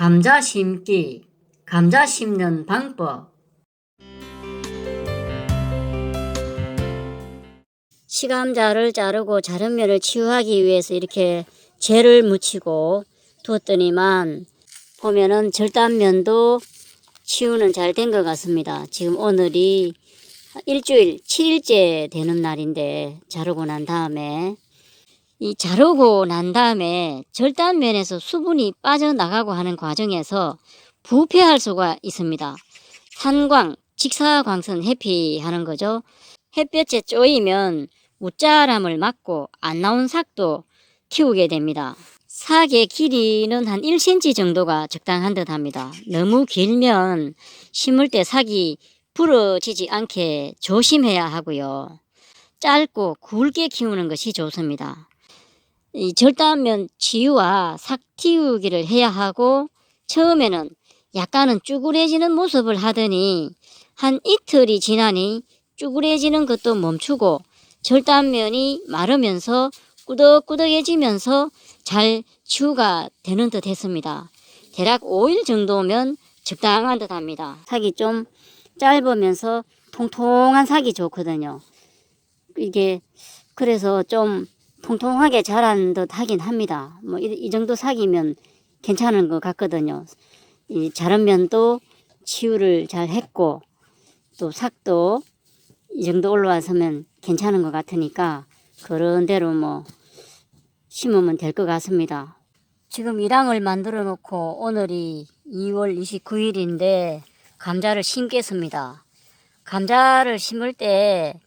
감자 심기, 감자 심는 방법. 시감자를 자르고 자른 면을 치유하기 위해서 이렇게 젤을 묻히고 두었더니만 보면은 절단면도 치유는 잘 된 것 같습니다. 지금 오늘이 일주일 7일째 되는 날인데 자르고 난 다음에 절단면에서 수분이 빠져나가고 하는 과정에서 부패할 수가 있습니다. 산광, 직사광선 회피하는 거죠. 햇볕에 쪼이면 웃자람을 막고 안 나온 삭도 키우게 됩니다. 삭의 길이는 한 1cm 정도가 적당한 듯 합니다. 너무 길면 심을 때 삭이 부러지지 않게 조심해야 하고요. 짧고 굵게 키우는 것이 좋습니다. 이 절단면 치유와 삭 틔우기를 해야 하고 처음에는 약간은 쭈그레지는 모습을 하더니 한 이틀이 지나니 쭈그레지는 것도 멈추고 절단면이 마르면서 꾸덕꾸덕해지면서 잘 치유가 되는 듯 했습니다. 대략 5일 정도면 적당한 듯 합니다. 삭이 좀 짧으면서 통통한 삭이 좋거든요. 이게 그래서 좀 통통하게 자란 듯 하긴 합니다. 뭐 이 정도 삭이면 괜찮은 것 같거든요. 이 자른 면도 치유를 잘 했고 또 삭도 이 정도 올라와서면 괜찮은 것 같으니까 그런 대로 뭐 심으면 될 것 같습니다. 지금 일항을 만들어 놓고 오늘이 2월 29일인데 감자를 심겠습니다. 감자를 심을 때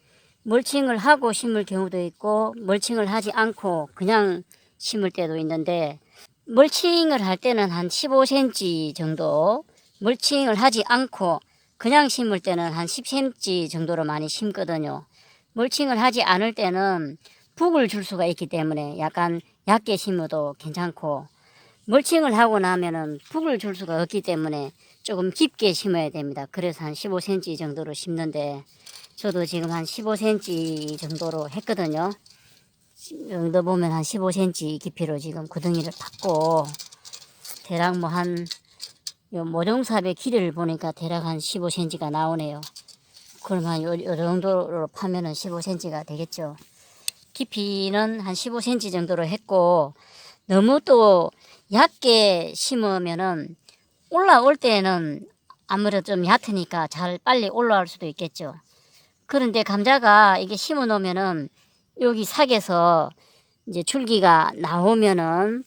멀칭을 하고 심을 경우도 있고 멀칭을 하지 않고 그냥 심을 때도 있는데 멀칭을 할 때는 한 15cm 정도, 멀칭을 하지 않고 그냥 심을 때는 한 10cm 정도로 많이 심거든요. 멀칭을 하지 않을 때는 북을 줄 수가 있기 때문에 약간 얕게 심어도 괜찮고 멀칭을 하고 나면은 북을 줄 수가 없기 때문에 조금 깊게 심어야 됩니다. 그래서 한 15cm 정도로 심는데 저도 지금 한 15cm 정도로 했거든요. 정도 보면 한 15cm 깊이로 지금 구덩이를 팠고 대략 뭐 한 모종삽의 길이를 보니까 대략 한 15cm가 나오네요. 그럼 한 요 정도로 파면은 15cm가 되겠죠. 깊이는 한 15cm 정도로 했고 너무 또 얕게 심으면은 올라올 때는 아무래도 좀 얕으니까 잘 빨리 올라올 수도 있겠죠. 그런데 감자가 이게 심어 놓으면은 여기 삭에서 이제 줄기가 나오면은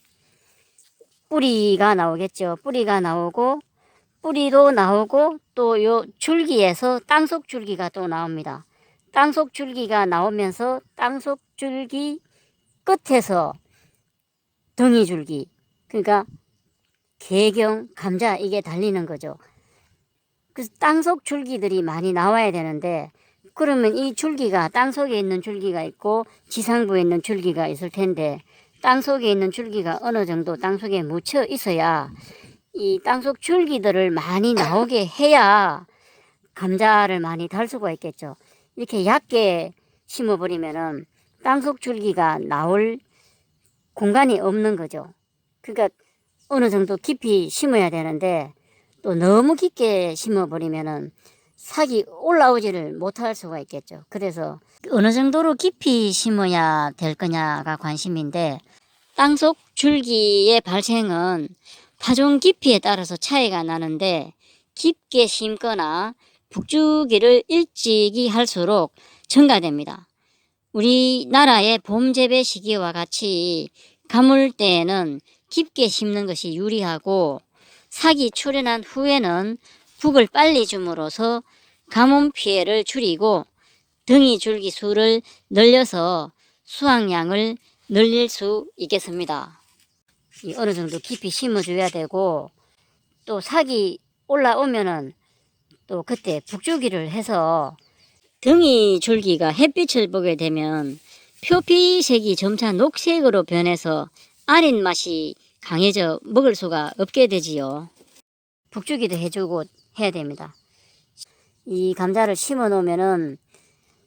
뿌리가 나오겠죠. 뿌리가 나오고 뿌리도 나오고 또 요 줄기에서 땅속 줄기가 또 나옵니다. 땅속 줄기가 나오면서 땅속 줄기 끝에서 덩이 줄기, 그러니까 개경, 감자 이게 달리는 거죠. 그래서 땅속 줄기들이 많이 나와야 되는데 그러면 이 줄기가 땅속에 있는 줄기가 있고 지상부에 있는 줄기가 있을 텐데 땅속에 있는 줄기가 어느 정도 땅속에 묻혀 있어야 이 땅속 줄기들을 많이 나오게 해야 감자를 많이 달 수가 있겠죠. 이렇게 얕게 심어버리면은 땅속 줄기가 나올 공간이 없는 거죠. 그러니까 어느 정도 깊이 심어야 되는데 또 너무 깊게 심어버리면은 삭이 올라오지를 못할 수가 있겠죠. 그래서 어느 정도로 깊이 심어야 될 거냐가 관심인데 땅속 줄기의 발생은 파종 깊이에 따라서 차이가 나는데 깊게 심거나 북주기를 일찍이 할수록 증가됩니다. 우리나라의 봄 재배 시기와 같이 가물대에는 깊게 심는 것이 유리하고 삭이 출현한 후에는 북을 빨리 줌으로써 가뭄 피해를 줄이고 덩이 줄기 수를 늘려서 수확량을 늘릴 수 있겠습니다. 어느 정도 깊이 심어줘야 되고 또 삭이 올라오면은 또 그때 북주기를 해서 덩이 줄기가 햇빛을 보게 되면 표피색이 점차 녹색으로 변해서 아린 맛이 강해져 먹을 수가 없게 되지요. 북주기도 해주고 해야 됩니다. 이 감자를 심어 놓으면은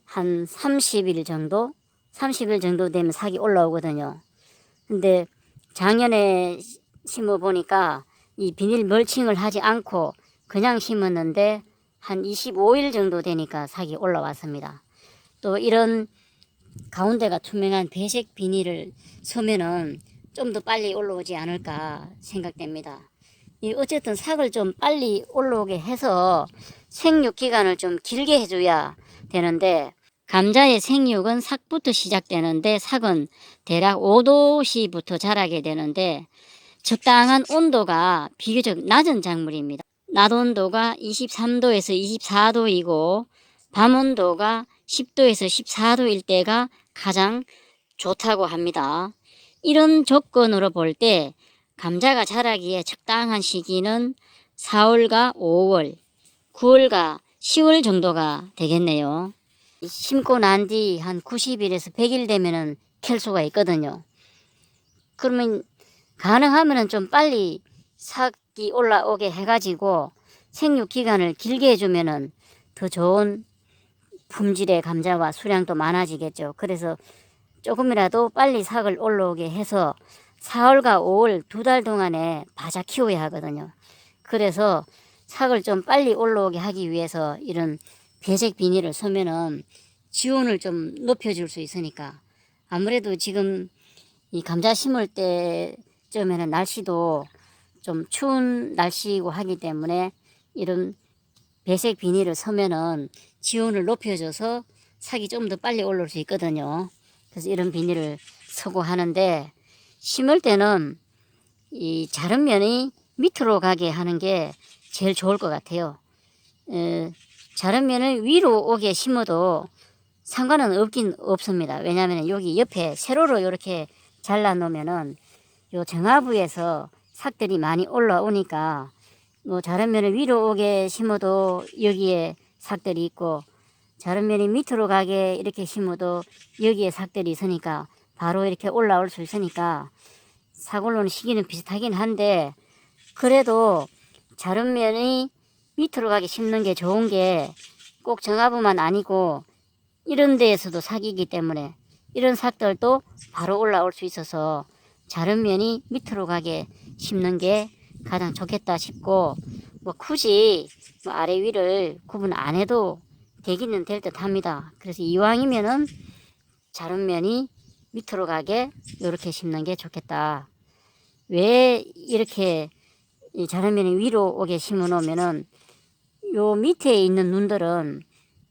한 30일 정도 되면 삭이 올라오거든요. 근데 작년에 심어 보니까 이 비닐 멀칭을 하지 않고 그냥 심었는데 한 25일 정도 되니까 삭이 올라왔습니다. 또 이런 가운데가 투명한 배색 비닐을 서면은 좀 더 빨리 올라오지 않을까 생각됩니다. 어쨌든 삭을 좀 빨리 올라오게 해서 생육 기간을 좀 길게 해줘야 되는데, 감자의 생육은 삭부터 시작되는데 삭은 대략 5도씨부터 자라게 되는데 적당한 온도가 비교적 낮은 작물입니다. 낮 온도가 23도에서 24도이고 밤 온도가 10도에서 14도일 때가 가장 좋다고 합니다. 이런 조건으로 볼 때 감자가 자라기에 적당한 시기는 4월과 5월, 9월과 10월 정도가 되겠네요. 심고 난 뒤 한 90일에서 100일 되면은 캘 수가 있거든요. 그러면 가능하면은 좀 빨리 삭이 올라오게 해가지고 생육 기간을 길게 해주면은 더 좋은 품질의 감자와 수량도 많아지겠죠. 그래서 조금이라도 빨리 삭을 올라오게 해서 4월과 5월 2달 동안에 바짝 키워야 하거든요. 그래서 삭을 좀 빨리 올라오게 하기 위해서 이런 배색 비닐을 서면은 지온을 좀 높여줄 수 있으니까, 아무래도 지금 이 감자 심을 때쯤에는 날씨도 좀 추운 날씨이고 하기 때문에 이런 배색 비닐을 서면은 지온을 높여줘서 삭이 좀 더 빨리 올라올 수 있거든요. 그래서 이런 비닐을 서고 하는데, 심을 때는 이 자른 면이 밑으로 가게 하는 게 제일 좋을 것 같아요. 자른 면을 위로 오게 심어도 상관은 없긴 없습니다. 왜냐하면 여기 옆에 세로로 이렇게 잘라 놓으면은 요 정화부에서 삭들이 많이 올라오니까 뭐 자른 면을 위로 오게 심어도 여기에 삭들이 있고, 자른 면이 밑으로 가게 이렇게 심어도 여기에 삭들이 있으니까 바로 이렇게 올라올 수 있으니까 삭 올라오는 시기는 비슷하긴 한데, 그래도 자른 면이 밑으로 가게 심는 게 좋은 게 꼭 정화부만 아니고 이런 데에서도 삭이기 때문에 이런 삭들도 바로 올라올 수 있어서 자른 면이 밑으로 가게 심는 게 가장 좋겠다 싶고, 뭐 굳이 뭐 아래 위를 구분 안 해도 되기는 될 듯 합니다. 그래서 이왕이면은 자른 면이 밑으로 가게 이렇게 심는 게 좋겠다. 왜 이렇게 이 자른 면이 위로 오게 심어 놓으면은 요 밑에 있는 눈들은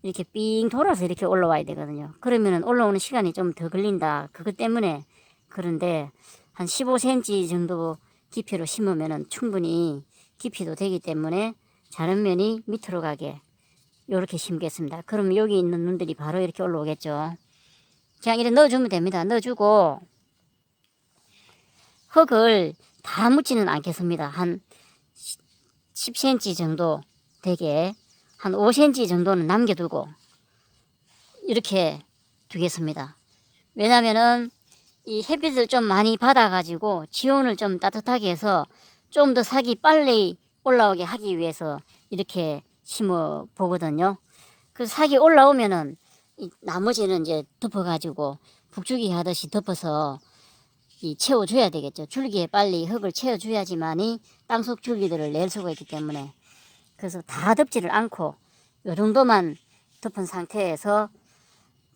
이렇게 삥 돌아서 이렇게 올라와야 되거든요. 그러면은 올라오는 시간이 좀 더 걸린다. 그것 때문에 그런데 한 15cm 정도 깊이로 심으면은 충분히 깊이도 되기 때문에 자른 면이 밑으로 가게 이렇게 심겠습니다. 그럼 여기 있는 눈들이 바로 이렇게 올라오겠죠. 그냥 이렇게 넣어주면 됩니다. 넣어주고 흙을 다 묻지는 않겠습니다. 한 10cm 정도 되게 한 5cm 정도는 남겨두고 이렇게 두겠습니다. 왜냐면은 이 햇빛을 좀 많이 받아가지고 지온을 좀 따뜻하게 해서 좀 더 삭이 빨리 올라오게 하기 위해서 이렇게 심어 보거든요. 그래서 삭이 올라오면은 이 나머지는 이제 덮어가지고 북주기 하듯이 덮어서 이 채워줘야 되겠죠. 줄기에 빨리 흙을 채워줘야지만이 땅속 줄기들을 낼 수가 있기 때문에. 그래서 다 덮지를 않고 요 정도만 덮은 상태에서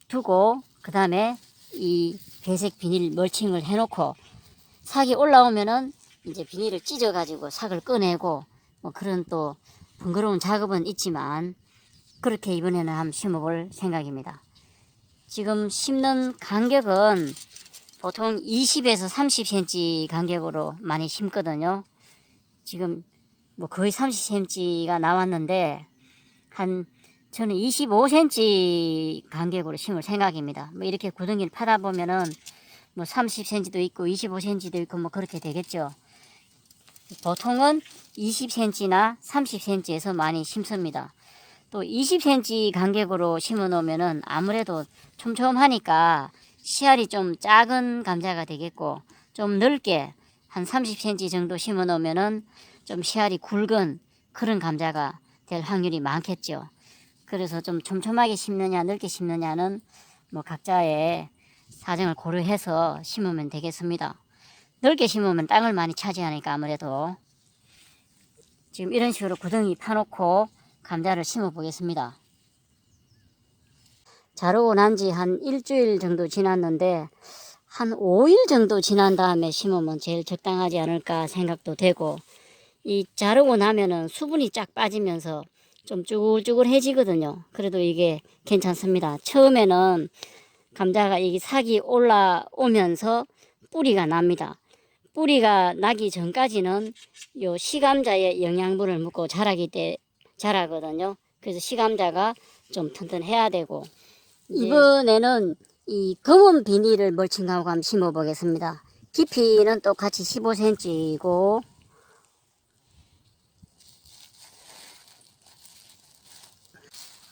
두고 그 다음에 이 배색 비닐 멀칭을 해놓고 삭이 올라오면은 이제 비닐을 찢어 가지고 삭을 꺼내고 뭐 그런 또 번거로운 작업은 있지만 그렇게 이번에는 한번 심어볼 생각입니다. 지금 심는 간격은 보통 20에서 30cm 간격으로 많이 심거든요. 지금 뭐 거의 30cm가 나왔는데 저는 25cm 간격으로 심을 생각입니다. 뭐 이렇게 구덩이를 파다 보면은 뭐 30cm도 있고 25cm도 있고 뭐 그렇게 되겠죠. 보통은 20cm나 30cm에서 많이 심습니다. 또 20cm 간격으로 심어 놓으면은 아무래도 촘촘하니까 씨알이 좀 작은 감자가 되겠고, 좀 넓게 한 30cm 정도 심어 놓으면은 좀 씨알이 굵은 그런 감자가 될 확률이 많겠죠. 그래서 좀 촘촘하게 심느냐 넓게 심느냐는 뭐 각자의 사정을 고려해서 심으면 되겠습니다. 넓게 심으면 땅을 많이 차지하니까 아무래도. 지금 이런 식으로 구덩이 파놓고 감자를 심어 보겠습니다. 자르고 난 지 한 일주일 정도 지났는데 한 5일 정도 지난 다음에 심으면 제일 적당하지 않을까 생각도 되고, 이 자르고 나면은 수분이 쫙 빠지면서 좀 쭈글쭈글해지거든요. 그래도 이게 괜찮습니다. 처음에는 감자가 이게 싹이 올라오면서 뿌리가 납니다. 뿌리가 나기 전까지는 요 시감자의 영양분을 먹고 자라거든요. 그래서 시감자가 좀 튼튼해야 되고, 이번에는 이 검은 비닐을 멀칭하고 한번 심어 보겠습니다. 깊이는 똑같이 15cm이고,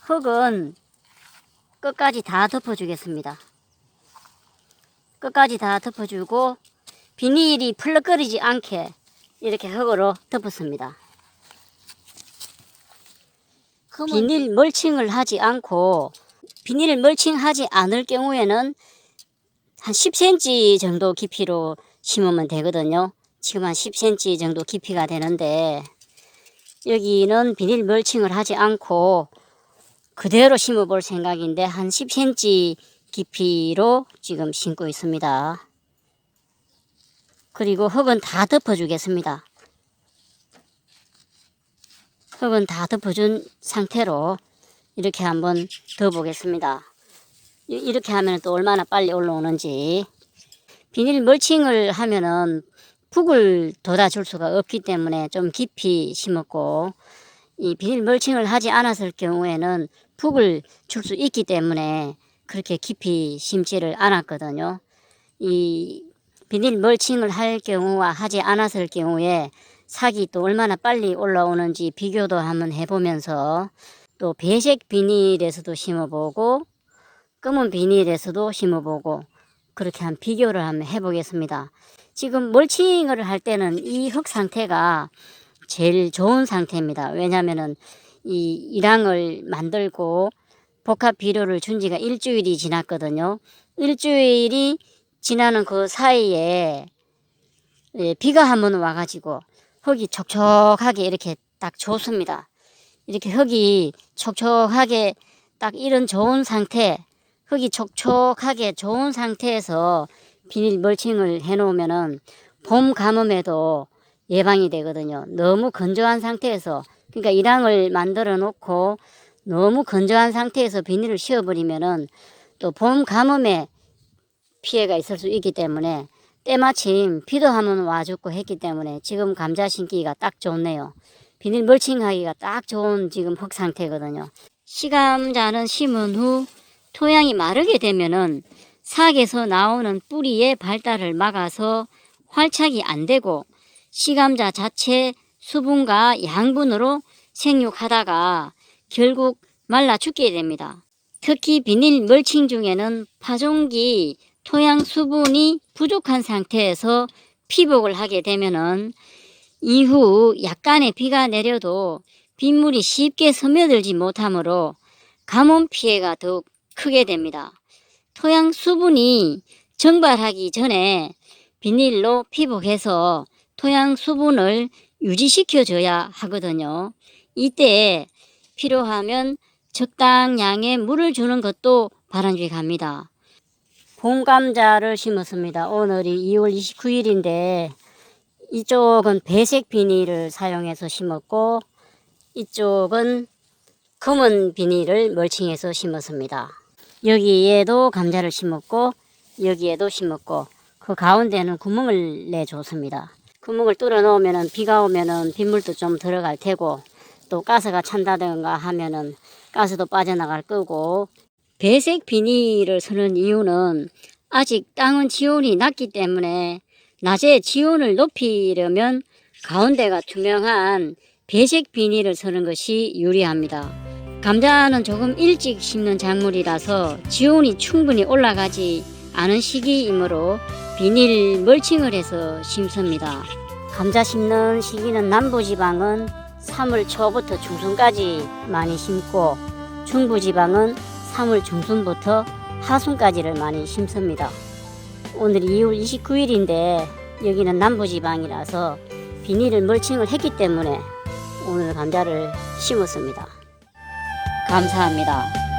흙은 끝까지 다 덮어주겠습니다. 끝까지 다 덮어주고 비닐이 펄럭거리지 않게 이렇게 흙으로 덮었습니다. 비닐 멀칭을 하지 않고, 비닐 멀칭하지 않을 경우에는 한 10cm 정도 깊이로 심으면 되거든요. 지금 한 10cm 정도 깊이가 되는데, 여기는 비닐 멀칭을 하지 않고 그대로 심어 볼 생각인데 한 10cm 깊이로 지금 심고 있습니다. 그리고 흙은 다 덮어 주겠습니다. 흙은 다 덮어준 상태로 이렇게 한번 더 보겠습니다. 이렇게 하면 또 얼마나 빨리 올라오는지. 비닐 멀칭을 하면은 북을 돋아줄 수가 없기 때문에 좀 깊이 심었고, 이 비닐 멀칭을 하지 않았을 경우에는 북을 줄 수 있기 때문에 그렇게 깊이 심지를 않았거든요. 이 비닐 멀칭을 할 경우와 하지 않았을 경우에 싹이 또 얼마나 빨리 올라오는지 비교도 한번 해보면서, 또 배색 비닐에서도 심어보고 검은 비닐에서도 심어보고 그렇게 한 비교를 한번 해보겠습니다. 지금 멀칭을 할 때는 이 흙 상태가 제일 좋은 상태입니다. 왜냐하면은 이 이랑을 만들고 복합 비료를 준 지가 일주일이 지났거든요. 일주일이 지나는 그 사이에 비가 한번 와가지고 흙이 촉촉하게 이렇게 딱 좋습니다. 이렇게 흙이 촉촉하게 딱 이런 좋은 상태, 흙이 촉촉하게 좋은 상태에서 비닐 멀칭을 해 놓으면은 봄 가뭄에도 예방이 되거든요. 너무 건조한 상태에서, 그러니까 이랑을 만들어 놓고 너무 건조한 상태에서 비닐을 씌워버리면은 또 봄 가뭄에 피해가 있을 수 있기 때문에, 때마침 비도 한번 와줬고 했기 때문에 지금 감자 심기가 딱 좋네요. 비닐 멀칭하기가 딱 좋은 지금 흙 상태거든요. 시감자는 심은 후 토양이 마르게 되면은 싹에서 나오는 뿌리의 발달을 막아서 활착이 안 되고 시감자 자체 수분과 양분으로 생육하다가 결국 말라 죽게 됩니다. 특히 비닐 멀칭 중에는 파종기 토양 수분이 부족한 상태에서 피복을 하게 되면은 이후 약간의 비가 내려도 빗물이 쉽게 스며들지 못하므로 가뭄 피해가 더욱 크게 됩니다. 토양 수분이 증발하기 전에 비닐로 피복해서 토양 수분을 유지시켜줘야 하거든요. 이때 필요하면 적당량의 물을 주는 것도 바람직합니다. 봄감자를 심었습니다. 오늘이 2월 29일인데 이쪽은 배색 비닐을 사용해서 심었고 이쪽은 검은 비닐을 멀칭해서 심었습니다. 여기에도 감자를 심었고 여기에도 심었고 그 가운데는 구멍을 내줬습니다. 구멍을 뚫어 놓으면 비가 오면 빗물도 좀 들어갈 테고 또 가스가 찬다든가 하면은 가스도 빠져나갈 거고, 배색 비닐을 쓰는 이유는 아직 땅은 지온이 낮기 때문에 낮에 지온을 높이려면 가운데가 투명한 배색 비닐을 쓰는 것이 유리합니다. 감자는 조금 일찍 심는 작물이라서 지온이 충분히 올라가지 않은 시기이므로 비닐 멀칭을 해서 심습니다. 감자 심는 시기는 남부지방은 3월 초부터 중순까지 많이 심고 중부지방은 3월 중순부터 하순까지를 많이 심습니다. 오늘이 2월 29일인데 여기는 남부지방이라서 비닐을 멀칭을 했기 때문에 오늘 감자를 심었습니다. 감사합니다.